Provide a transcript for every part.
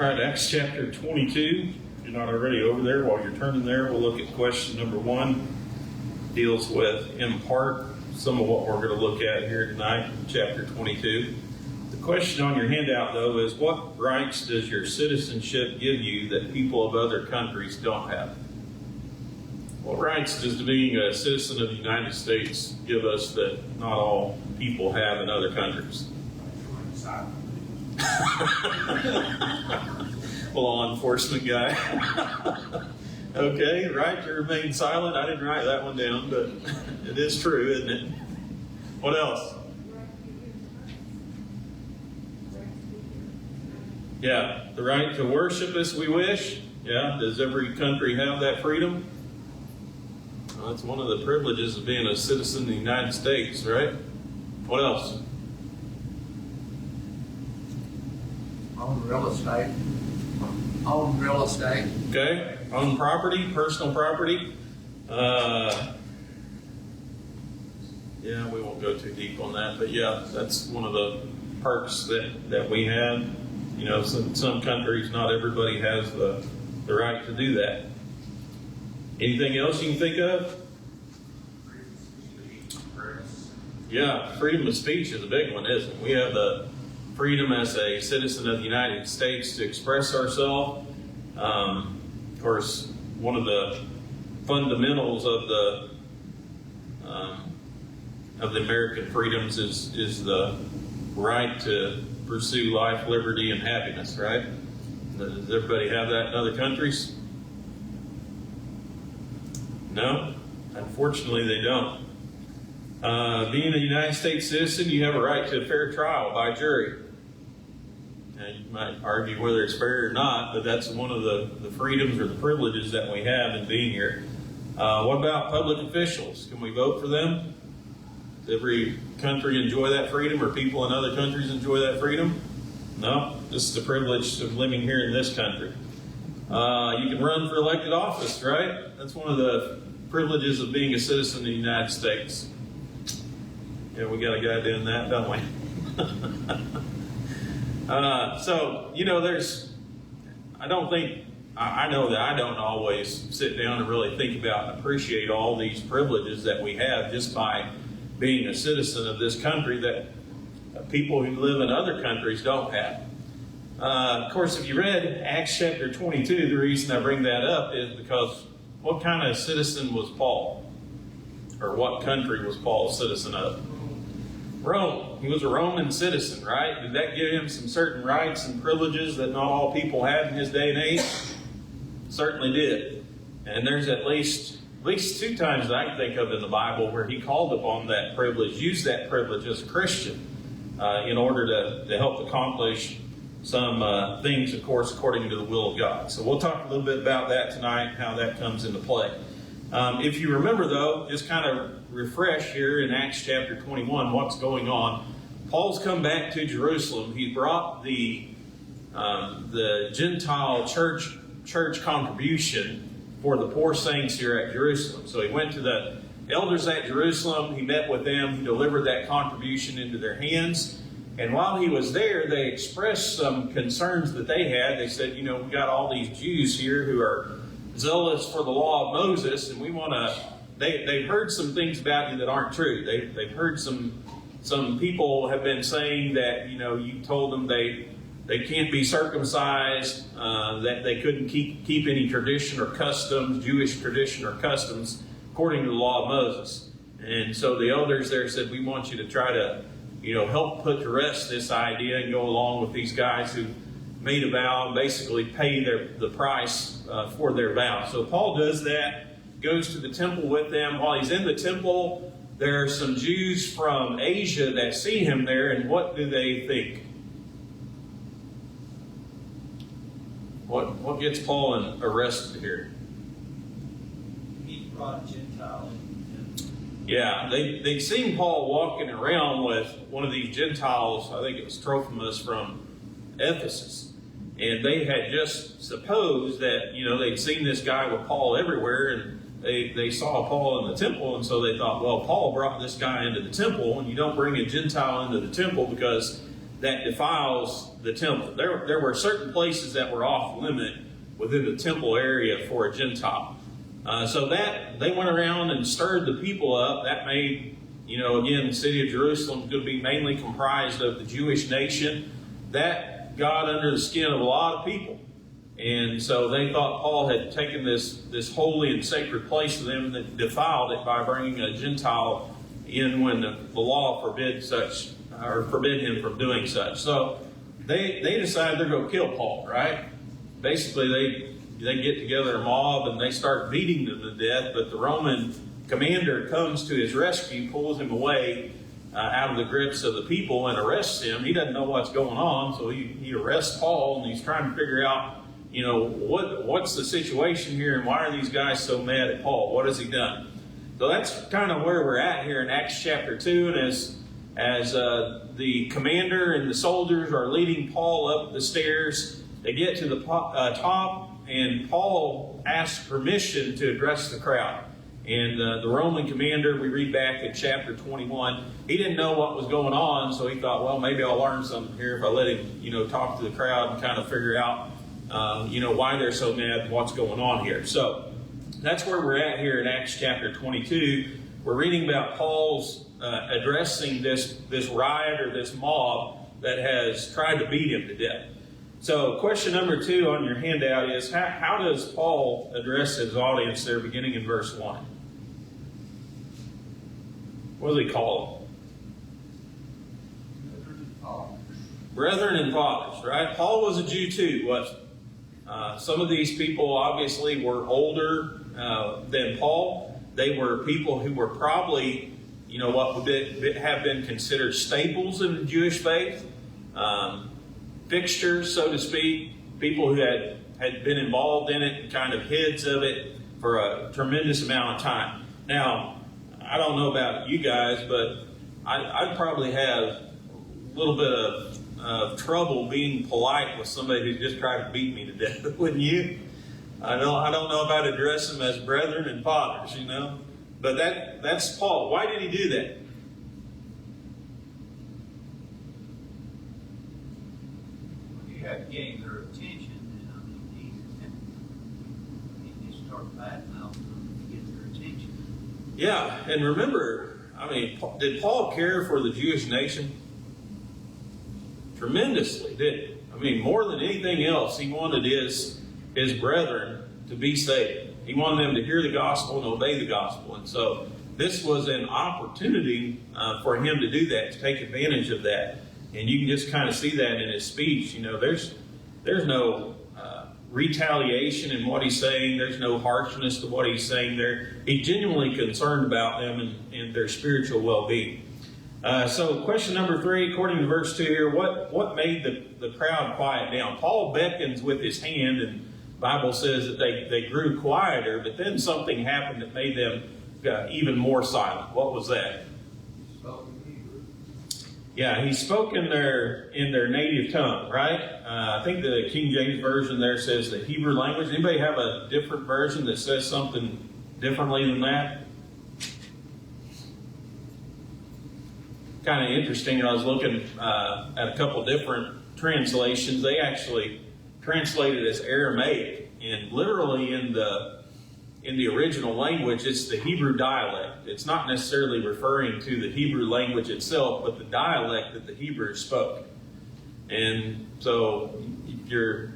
right, Acts chapter 22. If you're not already over there, while you're turning there, we'll look at question number 1. Deals with, in part, some of what we're going to look at here tonight in chapter 22. The question on your handout, though, is what rights does your citizenship give you that people of other countries don't have? What rights does being a citizen of the United States give us that not all people have in other countries? Law enforcement guy. Okay, right to remain silent. I didn't write that one down, but it is true, isn't it? What else? Yeah, the right to worship as we wish. Yeah, does every country have that freedom? Well, that's one of the privileges of being a citizen of the United States, right? What else? Own real estate. Own real estate. Okay, own property, personal property. Yeah, we won't go too deep on that, but yeah, that's one of the perks that we have. You know, some countries, not everybody has the right to do that. Anything else you can think of? Yeah, freedom of speech is a big one, isn't it? We have the freedom as a citizen of the United States to express ourselves. Of course, one of the fundamentals of the American freedoms is the right to pursue life, liberty, and happiness, right? Does everybody have that in other countries? No? Unfortunately, they don't. Being a United States citizen, you have a right to a fair trial by jury. And you might argue whether it's fair or not, but that's one of the freedoms or the privileges that we have in being here. What about public officials? Can we vote for them? Does every country enjoy that freedom, or people in other countries enjoy that freedom? No, this is the privilege of living here in this country. You can run for elected office, right? That's one of the privileges of being a citizen of the United States. Yeah, we got a guy doing that, don't we? So, you know, I know that I don't always sit down and really think about and appreciate all these privileges that we have just by being a citizen of this country that people who live in other countries don't have. Of course, if you read Acts chapter 22, the reason I bring that up is because what kind of citizen was Paul? Or what country was Paul a citizen of? Rome. He was a Roman citizen, right? Did that give him some certain rights and privileges that not all people had in his day and age? Certainly did. And there's at least 2 times that I can think of in the Bible where he called upon that privilege, used that privilege as a Christian in order to help accomplish some things, of course, according to the will of God. So we'll talk a little bit about that tonight, how that comes into play. If you remember, though, just kind of refresh here in Acts chapter 21 what's going on. Paul's come back to Jerusalem. He brought the Gentile church contribution for the poor saints here at Jerusalem. So he went to the elders at Jerusalem. He met with them. He delivered that contribution into their hands. And while he was there, they expressed some concerns that they had. They said, you know, we got all these Jews here who are zealous for the law of Moses, and we want to. They've heard some things about you that aren't true. They've heard some people have been saying that, you know, you told them they can't be circumcised, that they couldn't keep any tradition or customs, Jewish tradition or customs, according to the law of Moses. And so the elders there said, we want you to try to, you know, help put to rest this idea and go along with these guys who made a vow and basically pay the price for their vow. So Paul does that, goes to the temple with them. While he's in the temple, there are some Jews from Asia that see him there, and what do they think? What gets Paul arrested here? He brought Gentiles. Yeah, they'd seen Paul walking around with one of these Gentiles, I think it was Trophimus from Ephesus. And they had just supposed that, you know, they'd seen this guy with Paul everywhere, and they saw Paul in the temple, and so they thought, well, Paul brought this guy into the temple, and you don't bring a Gentile into the temple because that defiles the temple. There were certain places that were off limit within the temple area for a Gentile. So that they went around and stirred the people up. That made, again, the city of Jerusalem going to be mainly comprised of the Jewish nation. That got under the skin of a lot of people. And so they thought Paul had taken this holy and sacred place to them that defiled it by bringing a Gentile in when the law forbid such, or forbid him from doing such. So they decided they're going to kill Paul, right? Basically, they get together a mob and they start beating him to death, but the Roman commander comes to his rescue, pulls him away out of the grips of the people and arrests him. He doesn't know what's going on, so he arrests Paul, and he's trying to figure out, what's the situation here and why are these guys so mad at Paul? What has he done? So that's kind of where we're at here in Acts chapter 2, and as the commander and the soldiers are leading Paul up the stairs, they get to the top, and Paul asks permission to address the crowd. And the Roman commander, we read back in chapter 21, he didn't know what was going on, so he thought, well, maybe I'll learn something here if I let him, talk to the crowd and kind of figure out, why they're so mad and what's going on here. So that's where we're at here in Acts chapter 22. We're reading about Paul's addressing this riot or this mob that has tried to beat him to death. So question number 2 on your handout is, how does Paul address his audience there beginning in verse 1? What does he call them? Brethren and fathers, right? Paul was a Jew too, wasn't he? Some of these people obviously were older than Paul. They were people who were probably, what would have been considered staples in the Jewish faith. Fixtures, so to speak, people who had been involved in it and kind of heads of it for a tremendous amount of time. Now, I don't know about you guys, but I'd probably have a little bit of trouble being polite with somebody who just tried to beat me to death, wouldn't you? I don't know if I'd address them as brethren and fathers, But that's Paul. Why did he do that? You have to gain their attention, and he just started batting out to get their attention. Yeah, and remember, did Paul care for the Jewish nation? Tremendously, didn't he? More than anything else, he wanted his brethren to be saved. He wanted them to hear the gospel and obey the gospel. And so this was an opportunity for him to do that, to take advantage of that. And you can just kind of see that in his speech. There's no retaliation in what he's saying. There's no harshness to what he's saying there. He's genuinely concerned about them and their spiritual well-being. So question number 3, according to verse 2 here, what made the crowd quiet down? Paul beckons with his hand, and the Bible says that they grew quieter, but then something happened that made them even more silent. What was that? Yeah, he spoke in their native tongue, right? I think the King James Version there says the Hebrew language. Anybody have a different version that says something differently than that? Kind of interesting. I was looking at a couple different translations. They actually translate it as Aramaic, and literally in the original language, it's the Hebrew dialect. It's not necessarily referring to the Hebrew language itself, but the dialect that the Hebrews spoke. And so, if you're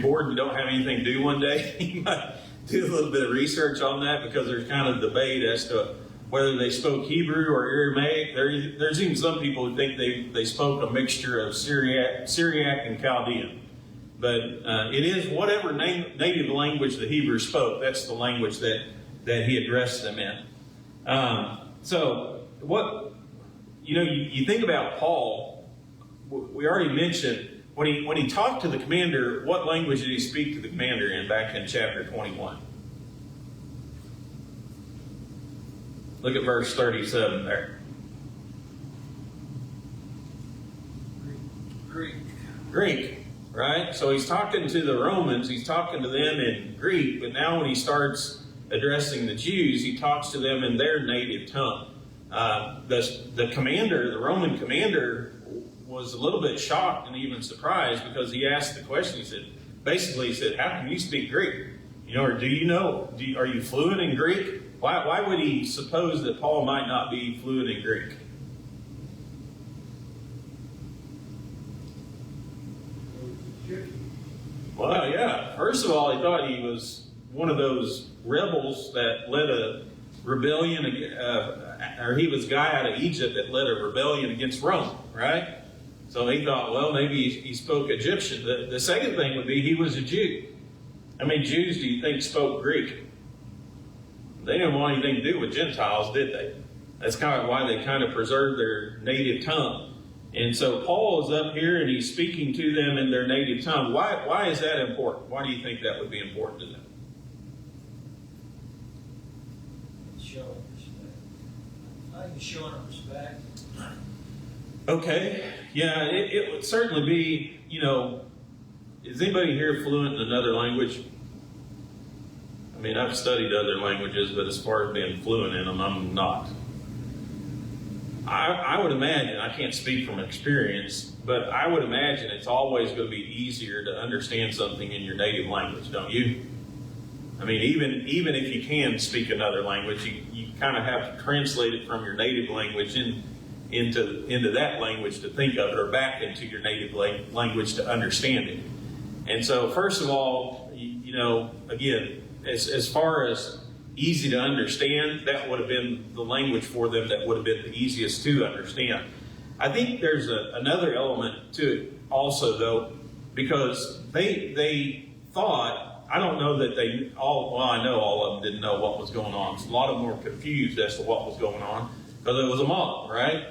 bored and you don't have anything to do one day, you might do a little bit of research on that, because there's kind of debate as to whether they spoke Hebrew or Aramaic. There's even some people who think they spoke a mixture of Syriac and Chaldean. But it is whatever native language the Hebrews spoke. That's the language that he addressed them in. So what you think about Paul? We already mentioned when he talked to the commander. What language did he speak to the commander in back in chapter 21? Look at verse 37 there. Greek. Right? So he's talking to the Romans, he's talking to them in Greek, but now when he starts addressing the Jews, he talks to them in their native tongue. The Roman commander, was a little bit shocked and even surprised because he asked the question. He said, how can you speak Greek? Or do you know, are you fluent in Greek? Why would he suppose that Paul might not be fluent in Greek? Well, yeah. First of all, he thought he was one of those rebels that led a rebellion, or he was a guy out of Egypt that led a rebellion against Rome, right? So he thought, well, maybe he spoke Egyptian. The second thing would be he was a Jew. How many Jews do you think spoke Greek? They didn't want anything to do with Gentiles, did they? That's kind of why they kind of preserved their native tongue. And so Paul is up here and he's speaking to them in their native tongue. Why is that important? Why do you think that would be important to them? Showing respect. I think showing respect. Okay. Yeah, it would certainly be, is anybody here fluent in another language? I mean, I've studied other languages, but as far as being fluent in them, I'm not. I would imagine, I can't speak from experience, but I would imagine it's always going to be easier to understand something in your native language, don't you? I mean, even if you can speak another language, you kind of have to translate it from your native language into that language to think of it, or back into your native language to understand it. And so, first of all, again, as far as easy to understand, that would have been the language for them that would have been the easiest to understand. I think there's another element to it also, though, because they thought, I don't know that I know all of them didn't know what was going on. So a lot of them were confused as to what was going on, because it was a mob, right?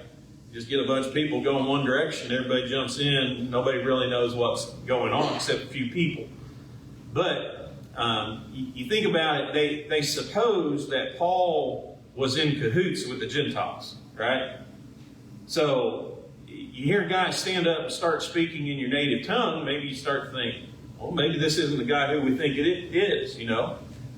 You just get a bunch of people going one direction, everybody jumps in, nobody really knows what's going on except a few people. But you think about it, they suppose that Paul was in cahoots with the Gentiles, right? So you hear guys stand up and start speaking in your native tongue, maybe you start to think, well, maybe this isn't the guy who we think it is,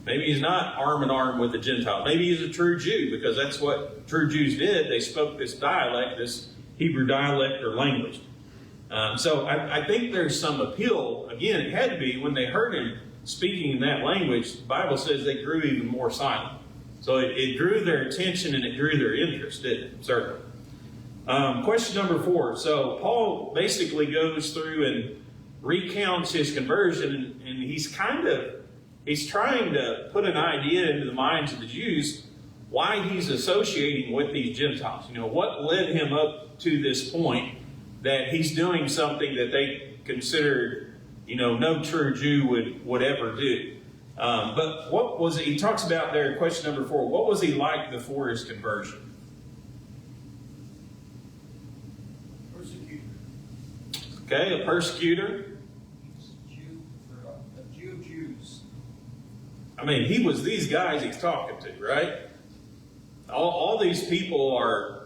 Maybe he's not arm in arm with the Gentile. Maybe he's a true Jew, because that's what true Jews did. They spoke this dialect, this Hebrew dialect or language. So I think there's some appeal. Again, it had to be when they heard him speaking in that language. The Bible says they grew even more silent. So it drew their attention and it drew their interest, didn't it? Certainly. Question number 4. So Paul basically goes through and recounts his conversion, and he's trying to put an idea into the minds of the Jews why he's associating with these Gentiles. What led him up to this point that he's doing something that they considered, no true Jew would ever do. But what was it? He talks about there in question number 4. What was he like before his conversion? Persecutor. Okay, a persecutor. A Jew of Jews. I mean, he was these guys he's talking to, right? All these people are,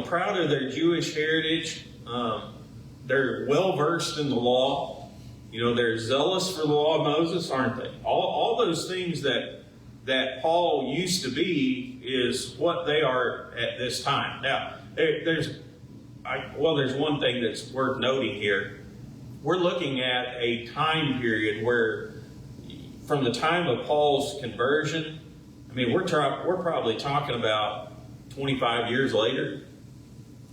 proud of their Jewish heritage. They're well versed in the law. They're zealous for the law of Moses, aren't they? All those things that Paul used to be is what they are at this time. Now, there's one thing that's worth noting here. We're looking at a time period where, from the time of Paul's conversion, I mean, we're probably talking about 25 years later.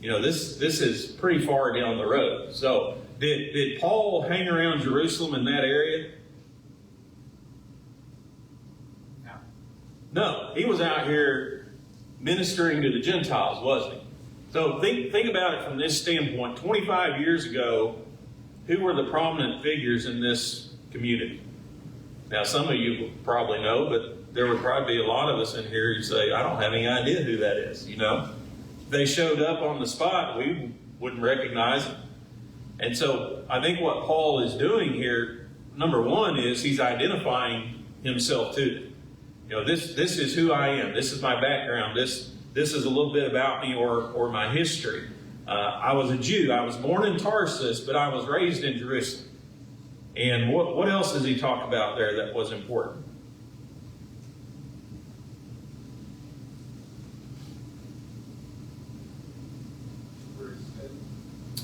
This is pretty far down the road. So, did Paul hang around Jerusalem in that area? No, he was out here ministering to the Gentiles, wasn't he? So think about it from this standpoint. 25 years ago, who were the prominent figures in this community? Now, some of you probably know, but there would probably be a lot of us in here who say, I don't have any idea who that is, They showed up on the spot, we wouldn't recognize them. And so I think what Paul is doing here, number one, is he's identifying himself to them. This is who I am. This is my background. This is a little bit about me or my history. I was a Jew. I was born in Tarsus, but I was raised in Jerusalem. And what else does he talk about there that was important?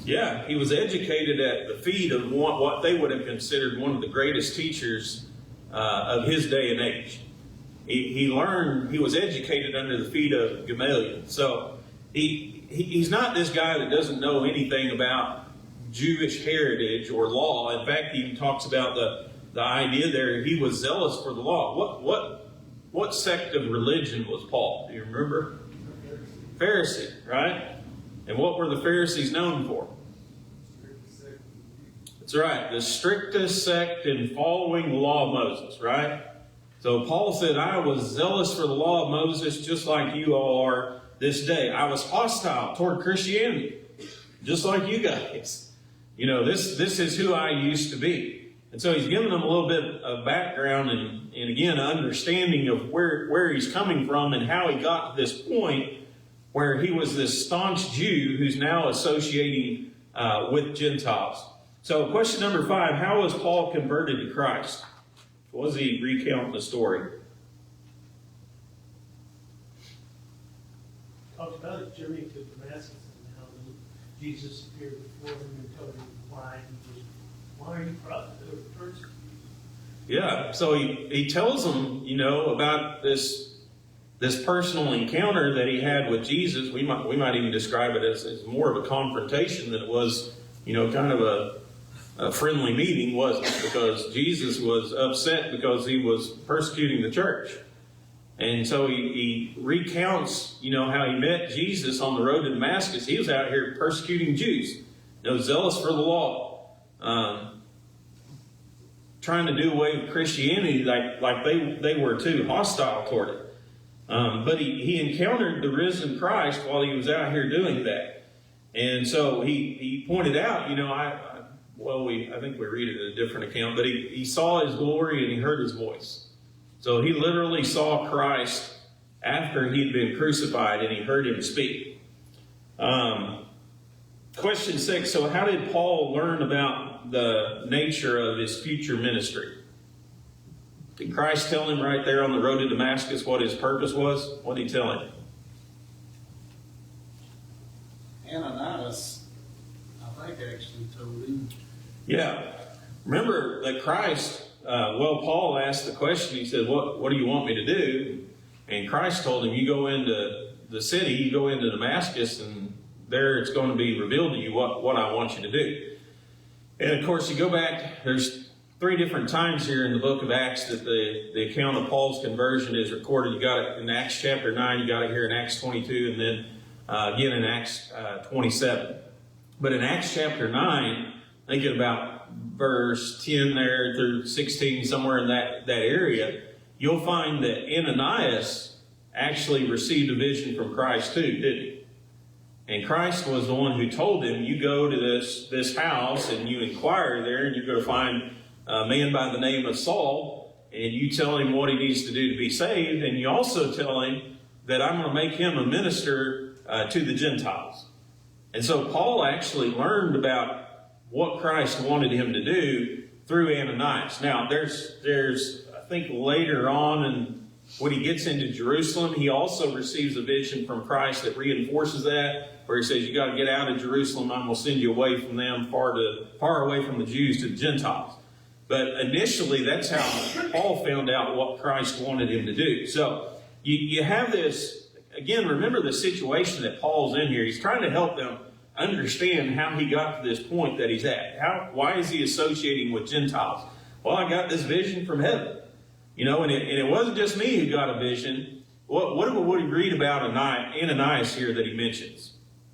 Yeah, he was educated at the feet of what they would have considered one of the greatest teachers of his day and age. He was educated under the feet of Gamaliel. So he's not this guy that doesn't know anything about Jewish heritage or law. In fact, he even talks about the idea there, he was zealous for the law. What sect of religion was Paul? Do you remember? Pharisee, right? And what were the Pharisees known for? That's right, the strictest sect in following the law of Moses, right? So Paul said, I was zealous for the law of Moses just like you all are this day. I was hostile toward Christianity, just like you guys. You know, this is who I used to be. And so he's giving them a little bit of background and again, understanding of where he's coming from and how he got to this point where he was this staunch Jew who's now associating with Gentiles. So question number 5, how was Paul converted to Christ? What does he recount the story? Talks about his journey to Damascus and how Jesus appeared before him and told him why are you persecuted? Yeah, so he tells them, about this personal encounter that he had with Jesus. We might even describe it as more of a confrontation than it was, kind of a friendly meeting, wasn't it? Because Jesus was upset because he was persecuting the church. And so he recounts, how he met Jesus on the road to Damascus. He was out here persecuting Jews, zealous for the law, trying to do away with Christianity like they were too, hostile toward it. But he encountered the risen Christ while he was out here doing that. And so he pointed out, I think we read it in a different account, but he saw his glory and he heard his voice. So he literally saw Christ after he'd been crucified and he heard him speak. Question 6, so how did Paul learn about the nature of his future ministry? Did Christ tell him right there on the road to Damascus what his purpose was? What did he tell him? Ananias, I think, actually told him. Yeah. Remember that Christ, Paul asked the question, he said, what do you want me to do? And Christ told him, you go into the city, you go into Damascus, and there it's going to be revealed to you what I want you to do. And of course, you go back, there's 3 different times here in the book of Acts that the account of Paul's conversion is recorded. You got it in Acts chapter 9, you got it here in Acts 22, and then again in Acts 27. But in Acts chapter 9, I think at about verse 10 there through 16, somewhere in that area, you'll find that Ananias actually received a vision from Christ too, didn't he? And Christ was the one who told him, you go to this house and you inquire there and you're going to find a man by the name of Saul, and you tell him what he needs to do to be saved, and you also tell him that I'm going to make him a minister to the Gentiles. And so Paul actually learned about what Christ wanted him to do through Ananias. Now, there's I think later on, and when he gets into Jerusalem, he also receives a vision from Christ that reinforces that, where he says, you got to get out of Jerusalem, I'm going to send you away from them, far away from the Jews to the Gentiles. But initially, that's how Paul found out what Christ wanted him to do. So you have this, again, remember the situation that Paul's in here. He's trying to help them understand how he got to this point that he's at. Why is he associating with Gentiles? Well, I got this vision from heaven. And it wasn't just me who got a vision. What do we read about Ananias here that he mentions?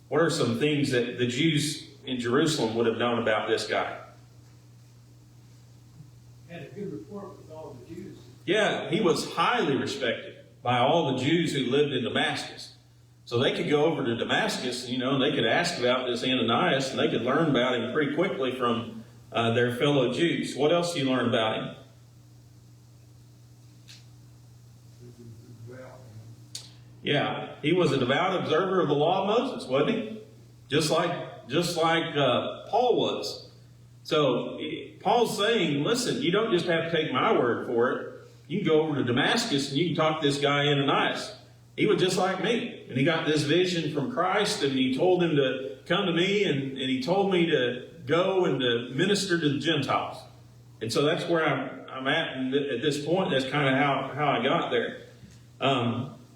What are some things that the Jews in Jerusalem would have known about this guy? Had a good rapport with all the Jews. Yeah, he was highly respected by all the Jews who lived in Damascus. So they could go over to Damascus, and they could ask about this Ananias, and they could learn about him pretty quickly from their fellow Jews. What else do you learn about him? Yeah, he was a devout observer of the law of Moses, wasn't he? Just like Paul was. So Paul's saying, listen, you don't just have to take my word for it. You can go over to Damascus and you can talk to this guy Ananias. He was just like me. And he got this vision from Christ and he told him to come to me and he told me to go and to minister to the Gentiles. And so that's where I'm at. And at this point, that's kind of how I got there.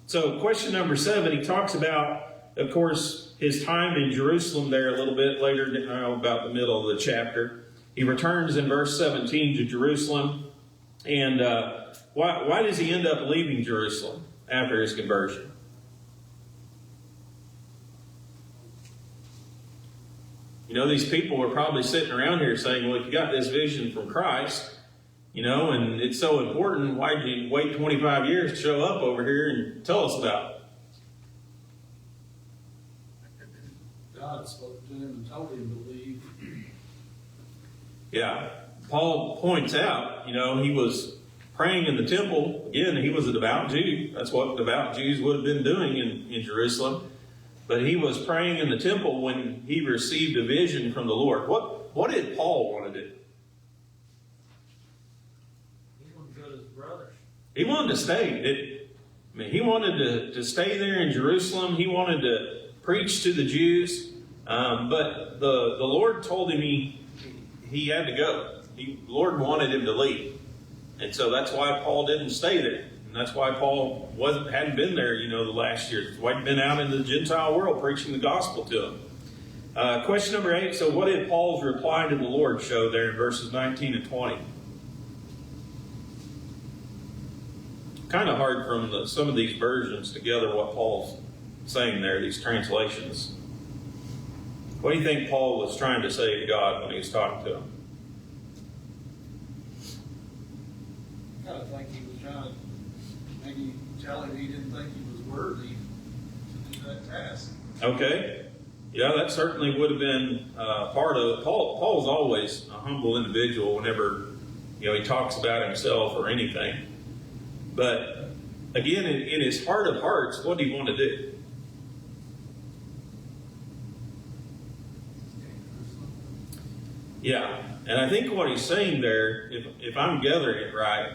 So question number 7, he talks about, of course, his time in Jerusalem there a little bit later, about the middle of the chapter. He returns in verse 17 to Jerusalem. And why does he end up leaving Jerusalem after his conversion? You know, these people were probably sitting around here saying, well, if you got this vision from Christ, you know, and it's so important, why did you wait 25 years to show up over here and tell us about it? God spoke to him and told him to leave. Yeah. Paul points out, you know, he was praying in the temple. Again, he was a devout Jew. That's what devout Jews would have been doing in Jerusalem. But he was praying in the temple when he received a vision from the Lord. What did Paul want to do? He wanted to go to his brothers. He wanted to stay. He wanted to stay there in Jerusalem. He wanted to preach to the Jews. But the Lord told him he had to go. The Lord wanted him to leave. And so that's why Paul didn't stay there. And that's why Paul hadn't been there, you know, the last year. That's why he'd been out in the Gentile world preaching the gospel to them. Question number 8. So what did Paul's reply to the Lord show there in verses 19 and 20? Kind of hard from some of these versions to gather what Paul's saying there, these translations. What do you think Paul was trying to say to God when he was talking to him? I gotta think he was trying to maybe tell him he didn't think he was worthy to do that task. Okay. Yeah, that certainly would have been part of it. Paul's always a humble individual whenever, you know, he talks about himself or anything. But again, in his heart of hearts, what do you want to do? Yeah, and I think what he's saying there, if I'm gathering it right,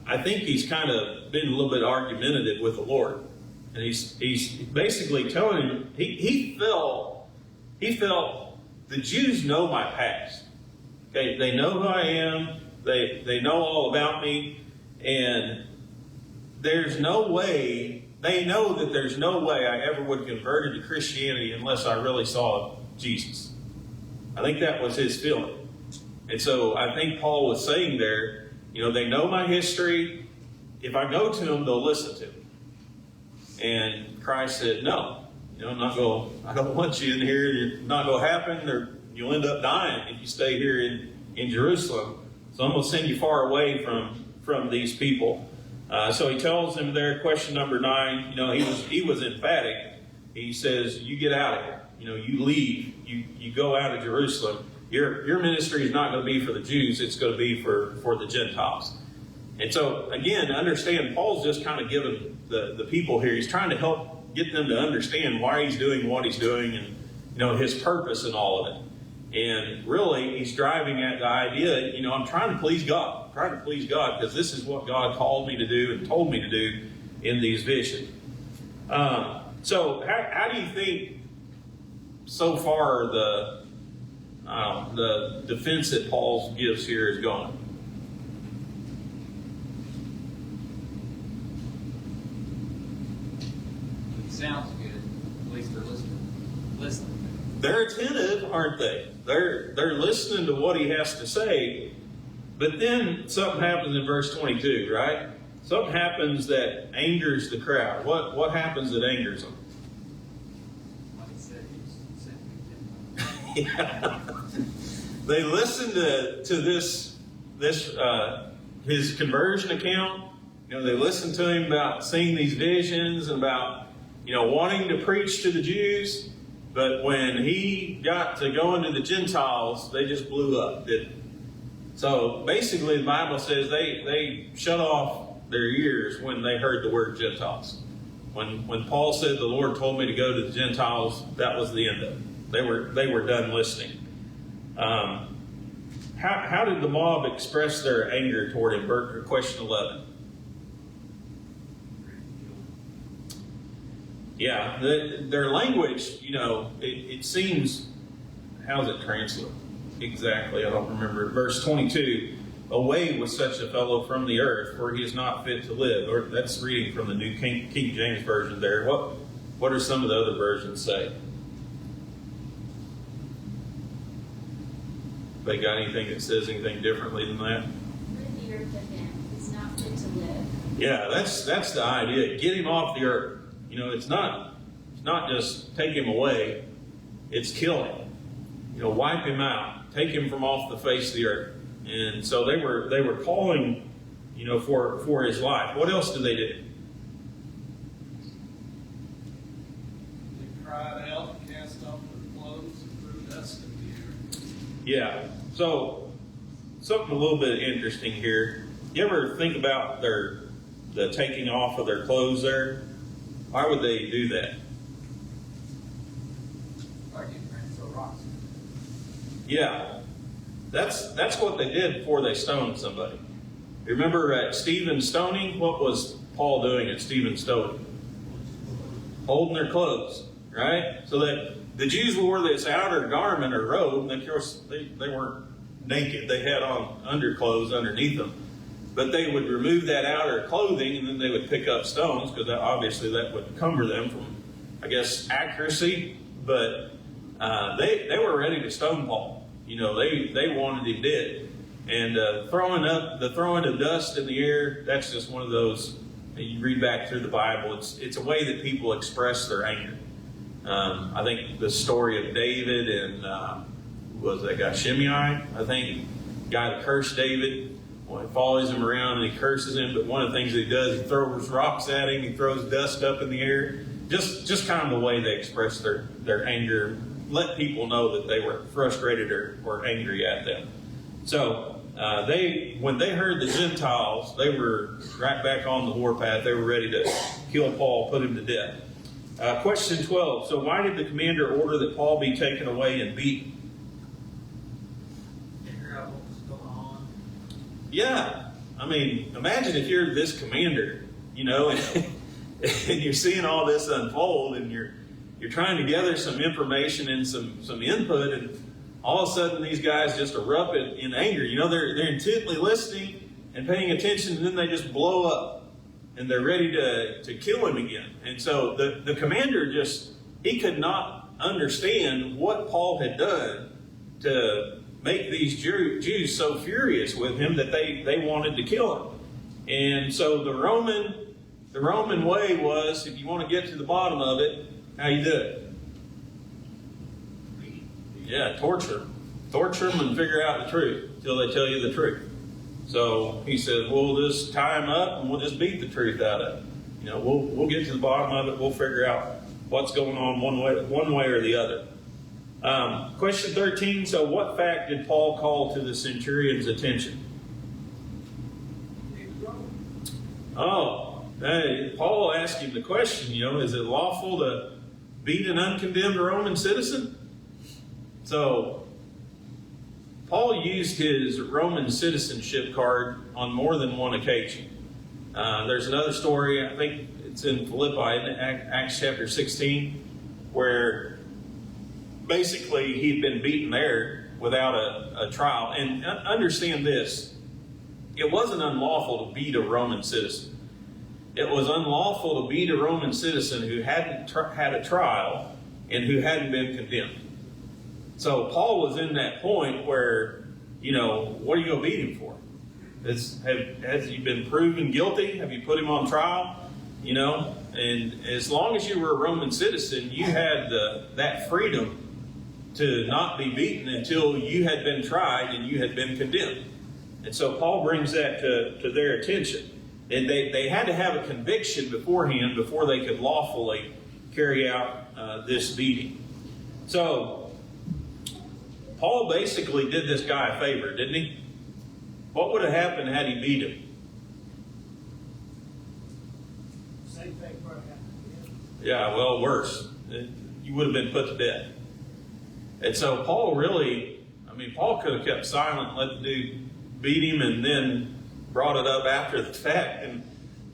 I think he's kind of been a little bit argumentative with the Lord. And he's basically telling him, he felt the Jews know my past. Okay, they know who I am, they know all about me, and there's no way, they know that there's no way I ever would have converted to Christianity unless I really saw Jesus. I think that was his feeling. And so I think Paul was saying there, you know, they know my history. If I go to them, they'll listen to me. And Christ said, no, you know, I don't want you in here. It's not going to happen, or you'll end up dying if you stay here in Jerusalem. So I'm going to send you far away from these people. So he tells them there, question number 9, you know, he was emphatic. He says, you get out of here. You know, you leave. You go out of Jerusalem. Your ministry is not going to be for the Jews. It's going to be for the Gentiles. And so, again, understand, Paul's just kind of giving the people here, he's trying to help get them to understand why he's doing what he's doing and, you know, his purpose in all of it. And really, he's driving at the idea, you know, I'm trying to please God. I'm trying to please God because this is what God called me to do and told me to do in these visions. So how do you think so far the defense that Paul gives here is going? It sounds good. At least they're listening. They're attentive, aren't they? They're listening to what he has to say. But then something happens in verse 22, right? Something happens that angers the crowd. What happens that angers them? Like I said, he was sent Yeah. They listen to this his conversion account. You know, they listen to him about seeing these visions and about, you know, wanting to preach to the Jews. But when he got to go into the Gentiles, they just blew up, didn't they? So basically, the Bible says they shut off their ears when they heard the word Gentiles. When Paul said the Lord told me to go to the Gentiles, that was the end of it. They were done listening. How did the mob express their anger toward him? Question 11. Yeah, their language, it seems, how's it translate exactly? I don't remember. Verse 22, away with such a fellow from the earth, for he is not fit to live. Or that's reading from the New King James Version there. What are some of the other versions say? They got anything that says anything differently than that? Rid the earth of him, he's not fit to live. Yeah, that's the idea. Get him off the earth. It's not just take him away. It's kill him. Wipe him out. Take him from off the face of the earth. And so they were calling, for his life. What else did they do? They cried out and cast off their clothes and threw dust in the air. Yeah. So something a little bit interesting here. You ever think about the taking off of their clothes there? Why would they do that? Like you can throw rocks. Yeah. That's what they did before they stoned somebody. Remember at Stephen's stoning, what was Paul doing at Stephen's stoning? Holding their clothes, right? So that the Jews wore this outer garment or robe, and of course they weren't naked. They had on underclothes underneath them. But they would remove that outer clothing, and then they would pick up stones, because obviously that would encumber them from, I guess, accuracy. But they were ready to stone Paul. They wanted him dead. And throwing of dust in the air, that's just one of those, you read back through the Bible, it's a way that people express their anger. I think the story of David and, was that guy Shimei, I think, the guy that cursed David. Well, he follows him around and he curses him, but one of the things that he does, he throws rocks at him, he throws dust up in the air. Just kind of the way they express their anger, let people know that they were frustrated or angry at them. So when they heard the Gentiles, they were right back on the warpath. They were ready to kill Paul, put him to death. Question 12. So why did the commander order that Paul be taken away and beaten? Figure out what was going on. Yeah. I mean, imagine if you're this commander, and you're seeing all this unfold, and you're trying to gather some information and some input, and all of a sudden these guys just erupt in anger. They're intently listening and paying attention, and then they just blow up, and they're ready to kill him again. And so the commander he could not understand what Paul had done to make these Jews so furious with him that they wanted to kill him. And so the Roman way was, if you want to get to the bottom of it, how you do it? Yeah, torture them. Torture them and figure out the truth until they tell you the truth. So he says, we'll just tie them up and we'll just beat the truth out of it. We'll get to the bottom of it. We'll figure out what's going on one way or the other. Question 13. So what fact did Paul call to the centurion's attention? Oh, hey, Paul asked him the question, is it lawful to beat an uncondemned Roman citizen? So, Paul used his Roman citizenship card on more than one occasion. There's another story, I think it's in Philippi, in Acts chapter 16, where basically he'd been beaten there without a trial. And understand this, it wasn't unlawful to beat a Roman citizen. It was unlawful to beat a Roman citizen who hadn't had a trial and who hadn't been condemned. So Paul was in that point where, what are you going to beat him for? Has he been proven guilty? Have you put him on trial? And as long as you were a Roman citizen, you had that freedom to not be beaten until you had been tried and you had been condemned. And so Paul brings that to their attention. And they had to have a conviction beforehand before they could lawfully carry out this beating. So Paul basically did this guy a favor, didn't he? What would have happened had he beat him? Same thing probably happened. Yeah, well, worse. You would have been put to death. And so Paul could have kept silent and let the dude beat him and then brought it up after the fact, and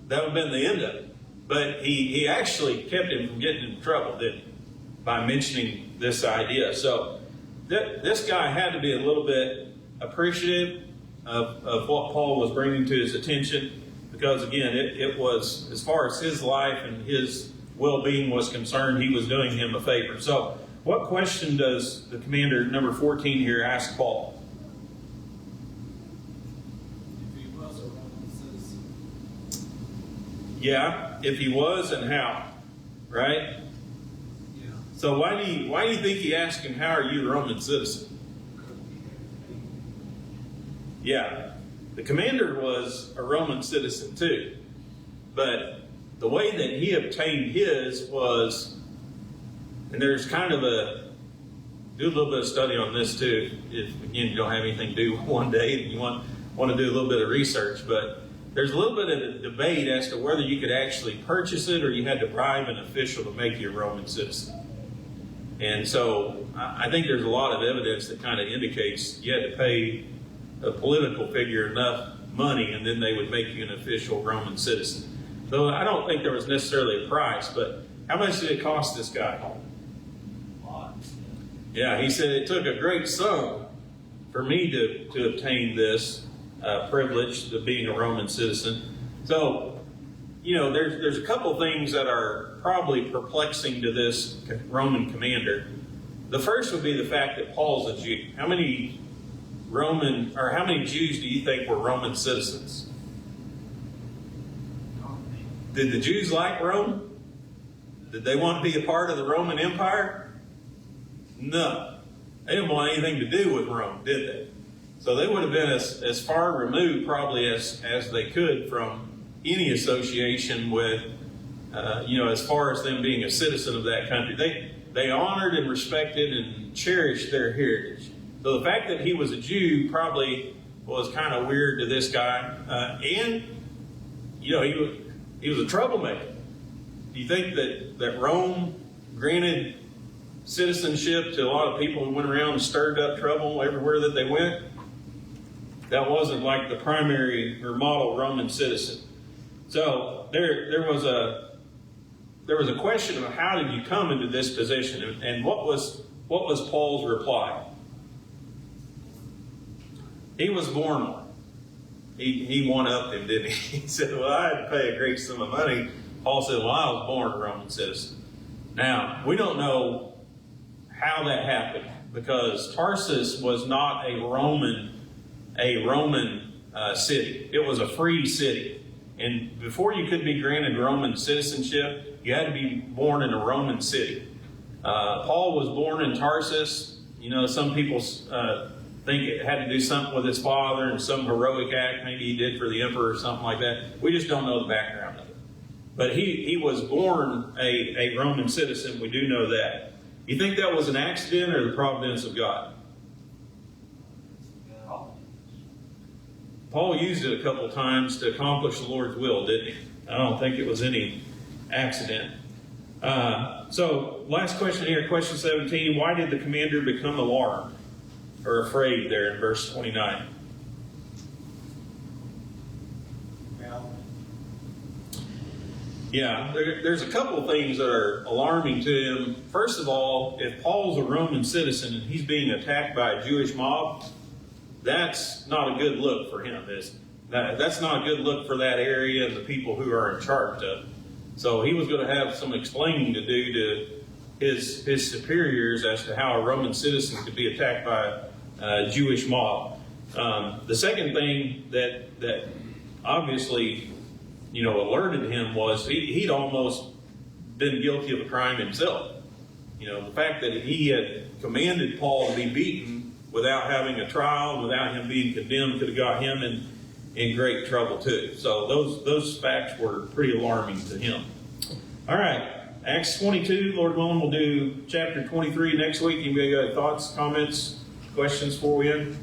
that would have been the end of it. But he actually kept him from getting in trouble, didn't he? By mentioning this idea. So this guy had to be a little bit appreciative of what Paul was bringing to his attention, because again, it was, as far as his life and his well-being was concerned, he was doing him a favor. So what question does the commander, number 14 here, ask Paul? If he was a Roman citizen. Yeah, if he was, and how, right? Yeah. So why do you think he asked him, how are you a Roman citizen? Yeah, the commander was a Roman citizen too, but the way that he obtained his was, and there's kind of do a little bit of study on this too, if again you don't have anything to do one day and you want to do a little bit of research, but there's a little bit of a debate as to whether you could actually purchase it or you had to bribe an official to make you a Roman citizen. And so I think there's a lot of evidence that kind of indicates you had to pay a political figure enough money and then they would make you an official Roman citizen. Though I don't think there was necessarily a price, but how much did it cost this guy? Yeah, he said it took a great sum for me to obtain this privilege of being a Roman citizen. So, there's a couple things that are probably perplexing to this Roman commander. The first would be the fact that Paul's a Jew. How many Jews do you think were Roman citizens? Did the Jews like Rome? Did they want to be a part of the Roman Empire? No. They didn't want anything to do with Rome, did they? So they would have been as far removed probably as they could from any association with, as far as them being a citizen of that country. They honored and respected and cherished their heritage. So the fact that he was a Jew probably was kind of weird to this guy. And he was a troublemaker. Do you think that Rome granted citizenship to a lot of people who went around and stirred up trouble everywhere that they went? That wasn't like the primary or model Roman citizen. So there was a question of how did you come into this position, and what was Paul's reply? He was born one. He one-upped him, didn't he? He said, well, I had to pay a great sum of money. Paul said, well, I was born a Roman citizen. Now, we don't know how that happened, because Tarsus was not a Roman city. It was a free city. And before you could be granted Roman citizenship, you had to be born in a Roman city. Paul was born in Tarsus. Some people think it had to do something with his father and some heroic act maybe he did for the emperor or something like that. We just don't know the background of it. But he was born a Roman citizen. We do know that. You think that was an accident or the providence of God? Paul used it a couple times to accomplish the Lord's will, didn't he? I don't think it was any accident. So, last question here, question 17. Why did the commander become alarmed or afraid there in verse 29? Yeah, there's a couple of things that are alarming to him. First of all, if Paul's a Roman citizen and he's being attacked by a Jewish mob, that's not a good look for him, is it? That's not a good look for that area and the people who are in charge of it. So he was going to have some explaining to do to his superiors as to how a Roman citizen could be attacked by a Jewish mob. The second thing that obviously alerted him was he'd almost been guilty of a crime himself. The fact that he had commanded Paul to be beaten without having a trial, without him being condemned, could have got him in great trouble too. So those facts were pretty alarming to him. All right, Acts 22, Lord willing, we'll do chapter 23 next week. Anybody got any thoughts, comments, questions before we end?